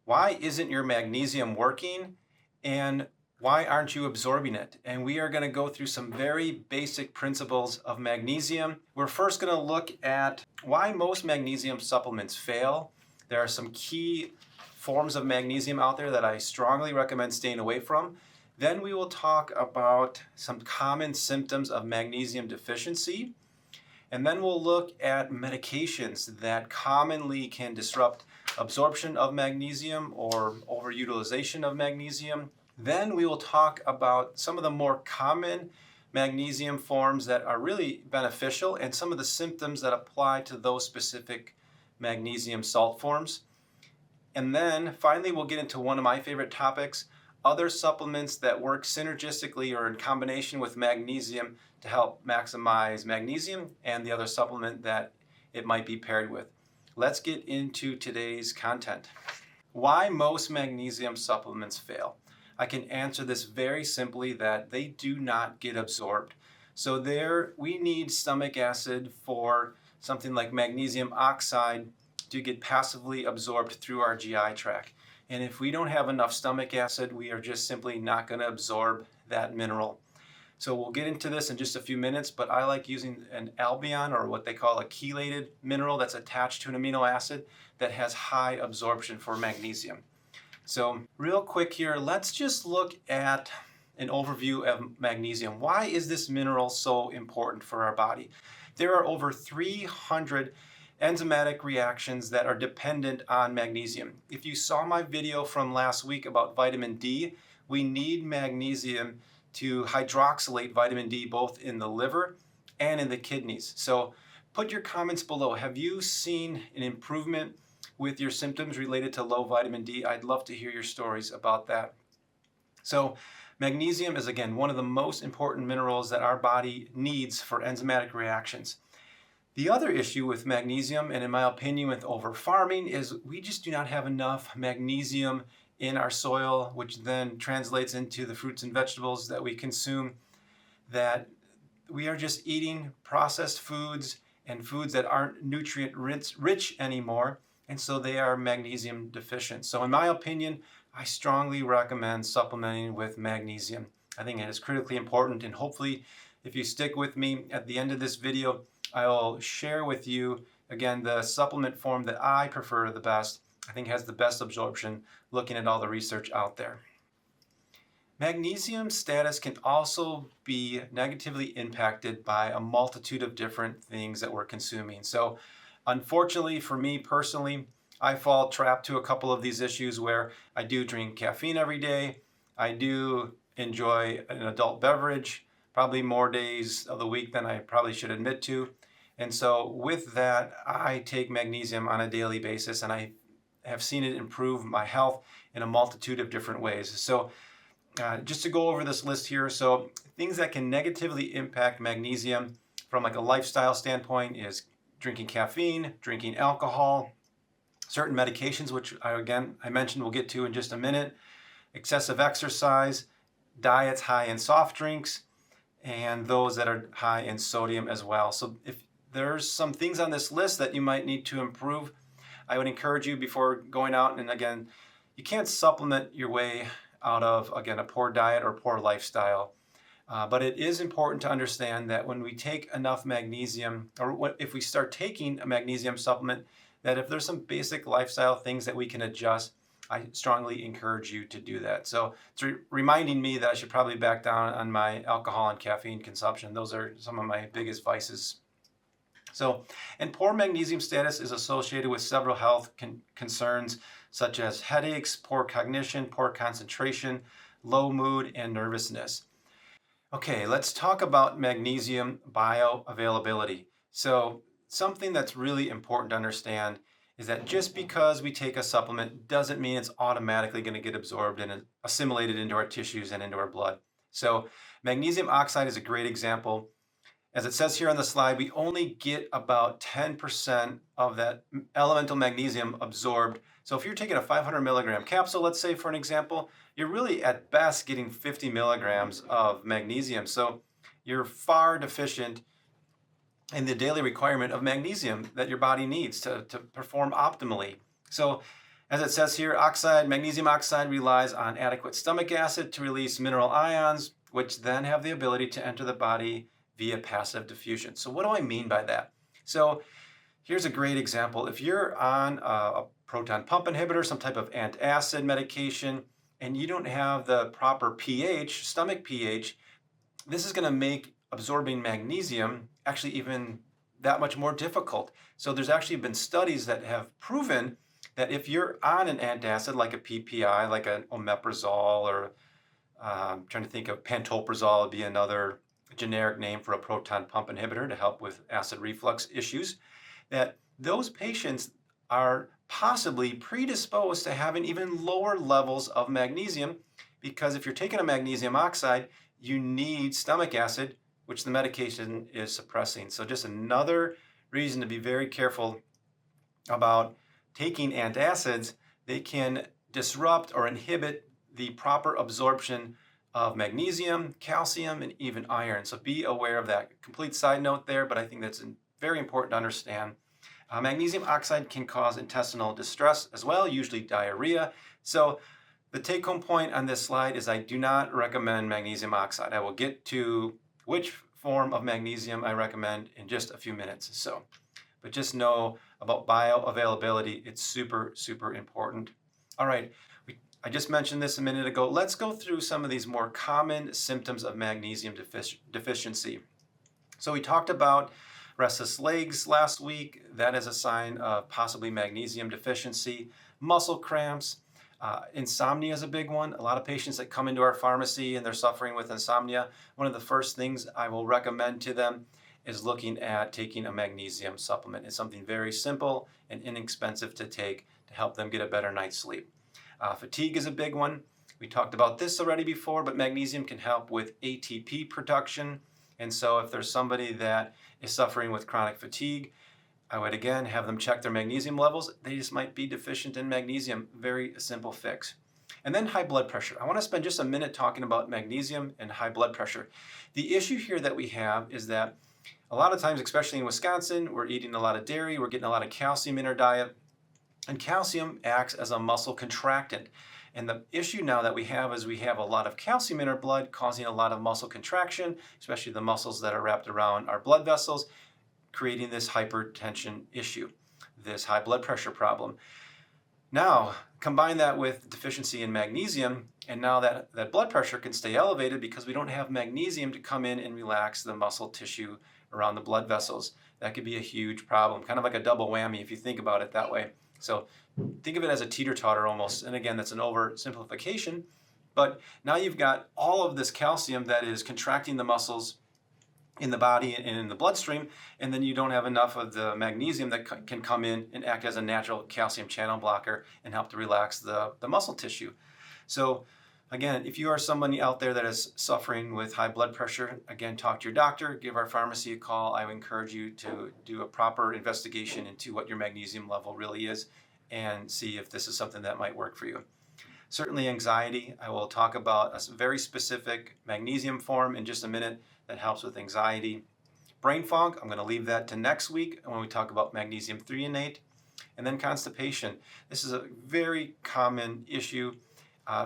Why isn't your magnesium working and why aren't you absorbing it? And we are going to go through some very basic principles of magnesium. We're first going to look at why most magnesium supplements fail. There are some key forms of magnesium out there that I strongly recommend staying away from. Then we will talk about some common symptoms of magnesium deficiency. And then we'll look at medications that commonly can disrupt absorption of magnesium or overutilization of magnesium. Then we will talk about some of the more common magnesium forms that are really beneficial and some of the symptoms that apply to those specific magnesium salt forms. And then finally, we'll get into one of my favorite topics, other supplements that work synergistically or in combination with magnesium to help maximize magnesium and the other supplement that it might be paired with. Let's get into today's content. Why most magnesium supplements fail? I can answer this very simply that they do not get absorbed. So we need stomach acid for something like magnesium oxide to get passively absorbed through our GI tract. And if we don't have enough stomach acid, we are just simply not going to absorb that mineral. So we'll get into this in just a few minutes, but I like using an albion, or what they call a chelated mineral that's attached to an amino acid that has high absorption for magnesium. So real quick here, let's just look at an overview of magnesium. Why is this mineral so important for our body? There are over 300 enzymatic reactions that are dependent on magnesium. If you saw my video from last week about vitamin D, we need magnesium to hydroxylate vitamin D both in the liver and in the kidneys. So put your comments below. Have you seen an improvement with your symptoms related to low vitamin D? I'd love to hear your stories about that. So magnesium is, again, one of the most important minerals that our body needs for enzymatic reactions. The other issue with magnesium, and in my opinion with over-farming, is we just do not have enough magnesium in our soil, which then translates into the fruits and vegetables that we consume, that we are just eating processed foods and foods that aren't nutrient rich anymore, and so they are magnesium deficient. So in my opinion, I strongly recommend supplementing with magnesium. I think it is critically important, and hopefully if you stick with me at the end of this video, I'll share with you, again, the supplement form that I prefer the best. I think has the best absorption looking at all the research out there. Magnesium status can also be negatively impacted by a multitude of different things that we're consuming. So unfortunately for me personally, I fall trapped to a couple of these issues where I do drink caffeine every day. I do enjoy an adult beverage, probably more days of the week than I probably should admit to. And so with that, I take magnesium on a daily basis, and I have seen it improve my health in a multitude of different ways. So just to go over this list here, so things that can negatively impact magnesium from like a lifestyle standpoint is drinking caffeine, drinking alcohol, certain medications, which I mentioned we'll get to in just a minute, excessive exercise, diets high in soft drinks, and those that are high in sodium as well. So if there's some things on this list that you might need to improve, I would encourage you before going out, and again, you can't supplement your way out of, again, a poor diet or poor lifestyle. But it is important to understand that when we take enough magnesium, or if we start taking a magnesium supplement, that if there's some basic lifestyle things that we can adjust, I strongly encourage you to do that. So it's reminding me that I should probably back down on my alcohol and caffeine consumption. Those are some of my biggest vices. So, and poor magnesium status is associated with several health concerns such as headaches, poor cognition, poor concentration, low mood, and nervousness. Okay, let's talk about magnesium bioavailability. So something that's really important to understand is that just because we take a supplement doesn't mean it's automatically going to get absorbed and assimilated into our tissues and into our blood. So magnesium oxide is a great example. As it says here on the slide, we only get about 10% of that elemental magnesium absorbed. So if you're taking a 500 milligram capsule, let's say for an example, you're really at best getting 50 milligrams of magnesium. So you're far deficient in the daily requirement of magnesium that your body needs to perform optimally. So As it says here, magnesium oxide relies on adequate stomach acid to release mineral ions, which then have the ability to enter the body via passive diffusion. So what do I mean by that? So here's a great example. If you're on a proton pump inhibitor, some type of antacid medication, and you don't have the proper pH, stomach pH, this is going to make absorbing magnesium actually even that much more difficult. So there's actually been studies that have proven that if you're on an antacid like a PPI, like an omeprazole, or trying to think of pantoprazole would be another generic name for a proton pump inhibitor to help with acid reflux issues, that those patients are possibly predisposed to having even lower levels of magnesium, because if you're taking a magnesium oxide, you need stomach acid, which the medication is suppressing. So just another reason to be very careful about taking antacids. They can disrupt or inhibit the proper absorption of magnesium, calcium, and even iron. So be aware of that. Complete side note there, but I think that's very important to understand. Magnesium oxide can cause intestinal distress as well, usually diarrhea. So the take-home point on this slide is I do not recommend magnesium oxide. I will get to which form of magnesium I recommend in just a few minutes. But just know about bioavailability. It's super, super important. All right, I just mentioned this a minute ago. Let's go through some of these more common symptoms of magnesium deficiency. So we talked about restless legs last week. That is a sign of possibly magnesium deficiency. Muscle cramps. Insomnia is a big one. A lot of patients that come into our pharmacy and they're suffering with insomnia, one of the first things I will recommend to them is looking at taking a magnesium supplement. It's something very simple and inexpensive to take to help them get a better night's sleep. Fatigue is a big one. We talked about this already before, but magnesium can help with ATP production. And so if there's somebody that is suffering with chronic fatigue, I would again have them check their magnesium levels. They just might be deficient in magnesium. Very simple fix. And then high blood pressure. I want to spend just a minute talking about magnesium and high blood pressure. The issue here that we have is that a lot of times, especially in Wisconsin, we're eating a lot of dairy, we're getting a lot of calcium in our diet, and calcium acts as a muscle contractant. And the issue now that we have is we have a lot of calcium in our blood causing a lot of muscle contraction, especially the muscles that are wrapped around our blood vessels, creating this hypertension issue, this high blood pressure problem. Now, combine that with deficiency in magnesium, and now that blood pressure can stay elevated because we don't have magnesium to come in and relax the muscle tissue around the blood vessels. That could be a huge problem, kind of like a double whammy if you think about it that way. So think of it as a teeter-totter almost. And again, that's an oversimplification, but now you've got all of this calcium that is contracting the muscles in the body and in the bloodstream, and then you don't have enough of the magnesium that can come in and act as a natural calcium channel blocker and help to relax the muscle tissue. So again, if you are somebody out there that is suffering with high blood pressure, again, talk to your doctor, give our pharmacy a call. I would encourage you to do a proper investigation into what your magnesium level really is and see if this is something that might work for you. Certainly anxiety. I will talk about a very specific magnesium form in just a minute that helps with anxiety. Brain fog, I'm going to leave that to next week when we talk about magnesium threonate. And then constipation. This is a very common issue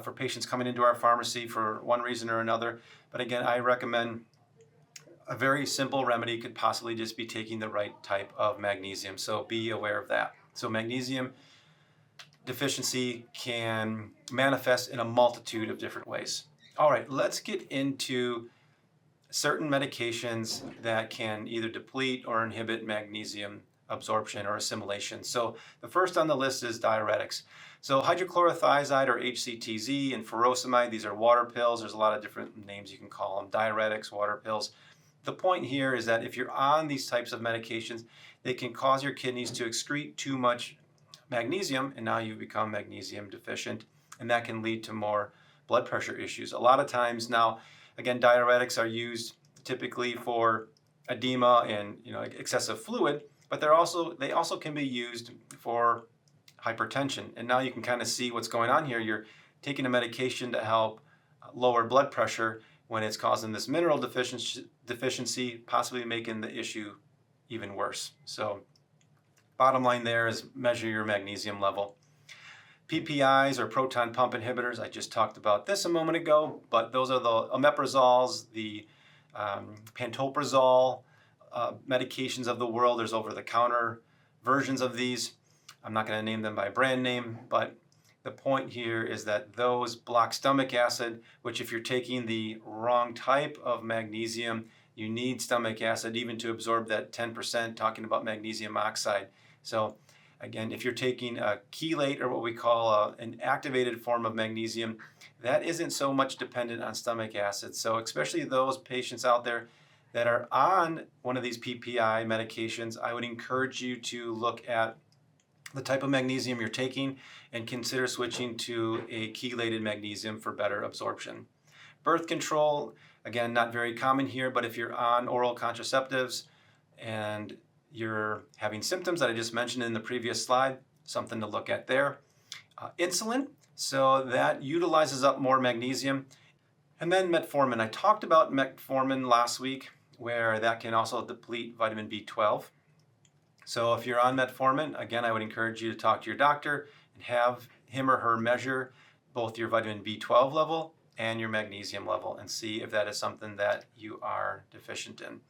for patients coming into our pharmacy for one reason or another. But again, I recommend a very simple remedy could possibly just be taking the right type of magnesium. So be aware of that. So magnesium deficiency can manifest in a multitude of different ways. All right, let's get into certain medications that can either deplete or inhibit magnesium absorption or assimilation. So the first on the list is diuretics. So hydrochlorothiazide or HCTZ and furosemide, these are water pills. There's a lot of different names you can call them, diuretics, water pills. The point here is that if you're on these types of medications, they can cause your kidneys to excrete too much magnesium, and now you become magnesium deficient, and that can lead to more blood pressure issues. A lot of times now, again, diuretics are used typically for edema and excessive fluid, but they also can be used for hypertension. And now you can kind of see what's going on here. You're taking a medication to help lower blood pressure when it's causing this mineral deficiency, possibly making the issue even worse. So bottom line there is measure your magnesium level. PPIs or proton pump inhibitors, I just talked about this a moment ago, but those are the omeprazoles, the pantoprazole medications of the world. There's over-the-counter versions of these. I'm not going to name them by brand name, but the point here is that those block stomach acid, which if you're taking the wrong type of magnesium, you need stomach acid even to absorb that 10%, talking about magnesium oxide. So again, if you're taking a chelate, or what we call an activated form of magnesium, that isn't so much dependent on stomach acid. So especially those patients out there that are on one of these PPI medications, I would encourage you to look at the type of magnesium you're taking and consider switching to a chelated magnesium for better absorption. Birth control, again, not very common here, but if you're on oral contraceptives and you're having symptoms that I just mentioned in the previous slide, something to look at there. Insulin, so that utilizes up more magnesium. And then metformin. I talked about metformin last week, where that can also deplete vitamin B12. So if you're on metformin, again, I would encourage you to talk to your doctor and have him or her measure both your vitamin B12 level and your magnesium level and see if that is something that you are deficient in.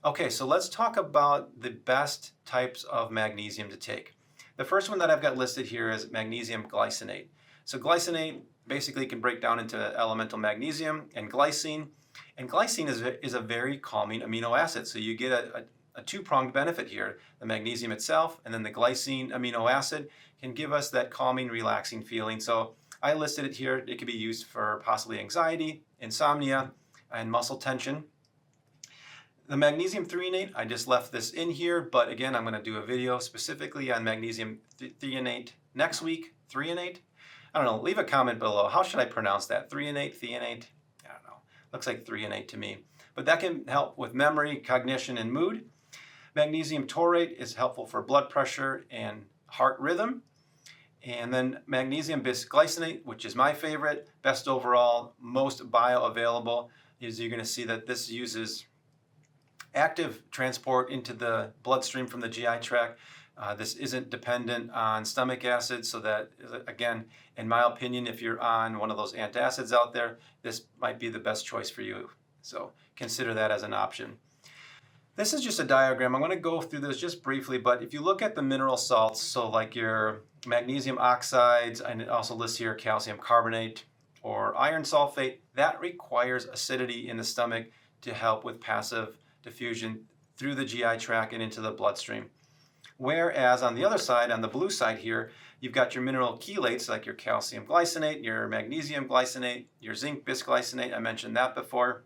Okay, so let's talk about the best types of magnesium to take. The first one that I've got listed here is magnesium glycinate. So glycinate basically can break down into elemental magnesium and glycine. And glycine is a very calming amino acid. So you get a two-pronged benefit here. The magnesium itself and then the glycine amino acid can give us that calming, relaxing feeling. So I listed it here. It could be used for possibly anxiety, insomnia, and muscle tension. The magnesium threonate, I just left this in here, but again, I'm going to do a video specifically on magnesium threonate next week. Threonate? I don't know. Leave a comment below. How should I pronounce that? Threonate? Threonate? I don't know. Looks like threonate to me. But that can help with memory, cognition, and mood. Magnesium taurate is helpful for blood pressure and heart rhythm. And then magnesium bisglycinate, which is my favorite, best overall, most bioavailable, is you're going to see that this uses active transport into the bloodstream from the GI tract. This isn't dependent on stomach acid, so that, again, in my opinion, if you're on one of those antacids out there, this might be the best choice for you. So consider that as an option. This is just a diagram. I'm going to go through this just briefly, but if you look at the mineral salts, so like your magnesium oxides, and it also lists here calcium carbonate or iron sulfate, that requires acidity in the stomach to help with passive diffusion through the GI tract and into the bloodstream. Whereas on the other side, on the blue side here, you've got your mineral chelates like your calcium glycinate, your magnesium glycinate, your zinc bisglycinate. I mentioned that before.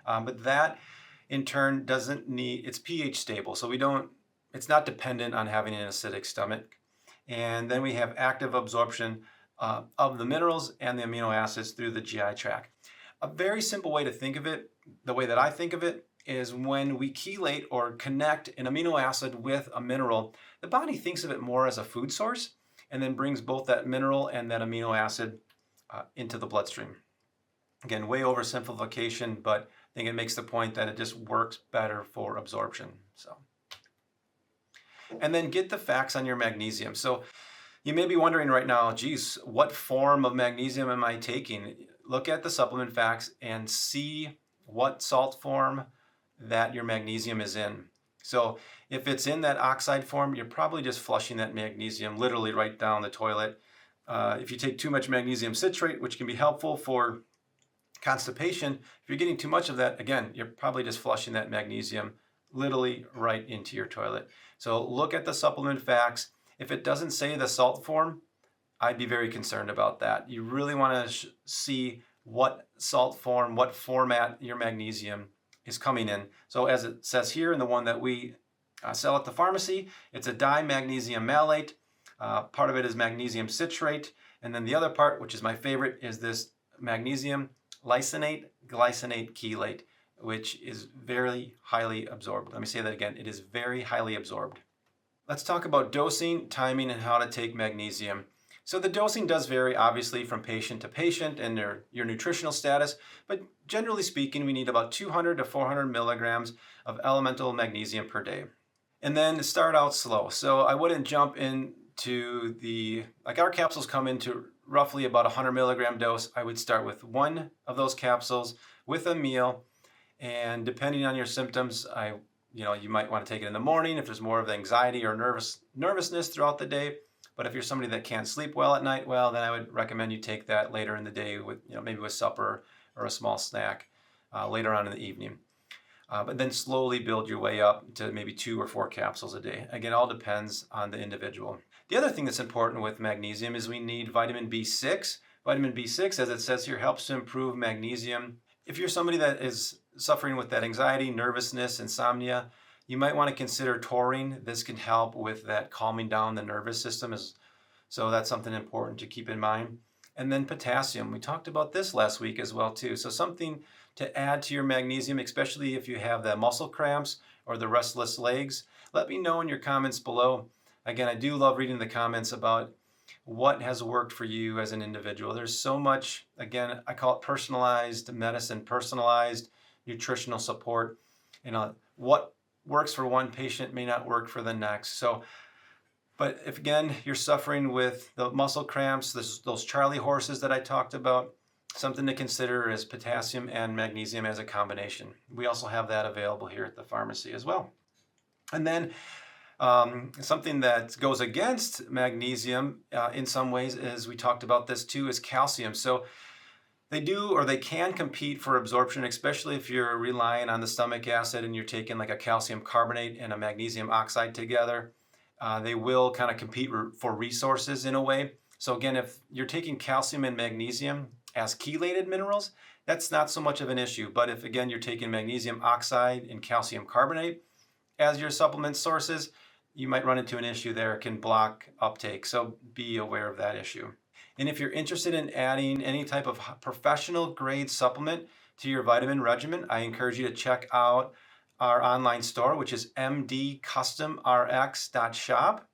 But that in turn doesn't need, it's pH stable, so it's not dependent on having an acidic stomach. And then we have active absorption of the minerals and the amino acids through the GI tract. A very simple way to think of it, the way that I think of it, is when we chelate or connect an amino acid with a mineral, the body thinks of it more as a food source and then brings both that mineral and that amino acid into the bloodstream. Again, way oversimplification, but I think it makes the point that it just works better for absorption. And then get the facts on your magnesium. So you may be wondering right now, geez, what form of magnesium am I taking? Look at the supplement facts and see what salt form that your magnesium is in. So if it's in that oxide form, you're probably just flushing that magnesium literally right down the toilet. If you take too much magnesium citrate, which can be helpful for constipation, if you're getting too much of that, again, you're probably just flushing that magnesium literally right into your toilet. So look at the supplement facts. If it doesn't say the salt form, I'd be very concerned about that. You really want to see what salt form, what format your magnesium is coming in. So as it says here in the one that we sell at the pharmacy, it's a dimagnesium malate. Part of it is magnesium citrate. And then the other part, which is my favorite, is this magnesium glycinate chelate, which is very highly absorbed. Let me say that again. It is very highly absorbed. Let's talk about dosing, timing, and how to take magnesium. So the dosing does vary, obviously, from patient to patient and your nutritional status, but generally speaking, we need about 200 to 400 milligrams of elemental magnesium per day. And then start out slow. So I wouldn't jump into to like our capsules come into roughly about 100 milligram dose. I would start with one of those capsules with a meal, and depending on your symptoms, you might want to take it in the morning if there's more of the anxiety or nervousness throughout the day. But if you're somebody that can't sleep well at night, well, then I would recommend you take that later in the day with, maybe with supper or a small snack later on in the evening. But then slowly build your way up to maybe 2 or 4 capsules a day. Again, all depends on the individual. The other thing that's important with magnesium is we need vitamin B6. Vitamin B6, as it says here, helps to improve magnesium. If you're somebody that is suffering with that anxiety, nervousness, insomnia, you might want to consider taurine. This can help with that calming down the nervous system. So that's something important to keep in mind. And then potassium. We talked about this last week as well too. So something to add to your magnesium, especially if you have the muscle cramps or the restless legs. Let me know in your comments below. Again, I do love reading the comments about what has worked for you as an individual. There's so much, again, I call it personalized medicine, personalized nutritional support. What works for one patient may not work for the next. But if again, you're suffering with the muscle cramps, those Charlie horses that I talked about, something to consider is potassium and magnesium as a combination. We also have that available here at the pharmacy as well. And then something that goes against magnesium in some ways, as we talked about this too, is calcium. So they can compete for absorption, especially if you're relying on the stomach acid and you're taking like a calcium carbonate and a magnesium oxide together. They will kind of compete for resources in a way. So again, if you're taking calcium and magnesium as chelated minerals, that's not so much of an issue. But if again, you're taking magnesium oxide and calcium carbonate as your supplement sources, you might run into an issue there. It can block uptake. So be aware of that issue. And if you're interested in adding any type of professional grade supplement to your vitamin regimen, I encourage you to check out our online store, which is mdcustomrx.shop.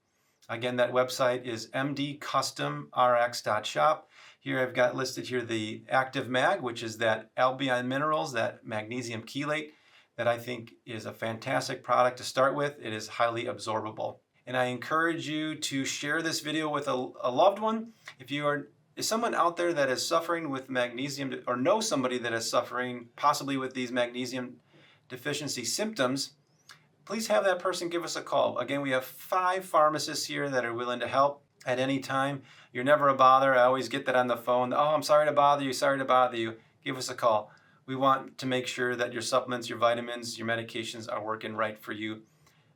Again, that website is mdcustomrx.shop. Here I've got listed here the Active Mag, which is that albion minerals, that magnesium chelate that I think is a fantastic product to start with. It is highly absorbable. And I encourage you to share this video with a loved one. If someone out there that is suffering with magnesium, or know somebody that is suffering possibly with these magnesium deficiency symptoms, please have that person give us a call. Again, we have 5 pharmacists here that are willing to help at any time. You're never a bother. I always get that on the phone. Oh, I'm sorry to bother you. Sorry to bother you. Give us a call. We want to make sure that your supplements, your vitamins, your medications are working right for you.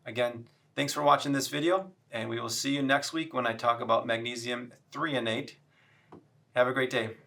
Again, thanks for watching this video, and we will see you next week when I talk about magnesium threonate. Have a great day.